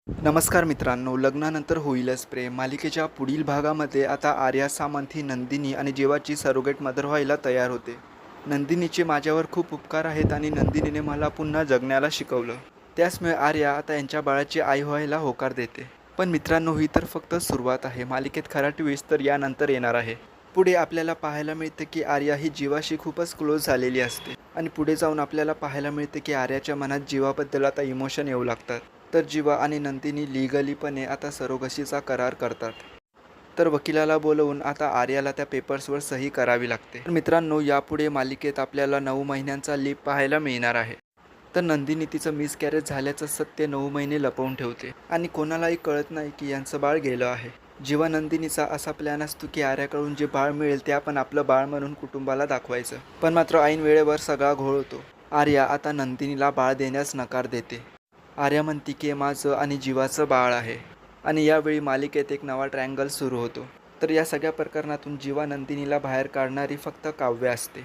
नमस्कार मित्रांनो, लग्नानंतर होईलच प्रेम मालिकेच्या पुढील भागामध्ये आता आर्या सामंत ही नंदिनी आणि जीवाची सरोगेट मदर व्हायला तयार होते. नंदिनीचे माझ्यावर खूप उपकार आहेत आणि नंदिनीने मला पुन्हा जगण्याला शिकवलं. त्याचमुळे आर्या आता यांच्या बाळाची आई व्हायला होकार देते. पण मित्रांनो, ही तर फक्त सुरुवात आहे. मालिकेत खरा ट्विस्ट तर यानंतर येणार आहे. पुढे आपल्याला पाहायला मिळते की आर्या ही जीवाशी खूपच क्लोज झालेली असते आणि पुढे जाऊन आपल्याला पाहायला मिळते की आर्याच्या मनात जीवाबद्दल आता इमोशन येऊ लागतात. तर जीवा आणि नंदिनी लिगलीपणे आता सरोगसीचा करार करतात. तर वकिलाला बोलवून आता आर्याला त्या पेपर्सवर सही करावी लागते. तर मित्रांनो, यापुढे मालिकेत आपल्याला 9 महिन्यांचा लीप पाहायला मिळणार आहे. तर नंदिनी तिचं मिसकॅरेज झाल्याचं सत्य 9 महिने लपवून ठेवते आणि कोणालाही कळत नाही की यांचं बाळ गेलं आहे. जेव्हा नंदिनीचा असा प्लॅन असतो की आर्याकडून जे बाळ मिळेल ते आपण आपलं बाळ म्हणून कुटुंबाला दाखवायचं. पण मात्र ऐन वेळेवर सगळा घोळ होतो. आर्या आता नंदिनीला बाळ देण्यास नकार देते. आर्या म्हणते की हे माझं आणि जीवाचं बाळ आहे आणि यावेळी मालिकेत एक नवा ट्रायंगल सुरू होतो. तर या सगळ्या प्रकरणातून जीवा नंदिनीला बाहेर काढणारी फक्त काव्य असते.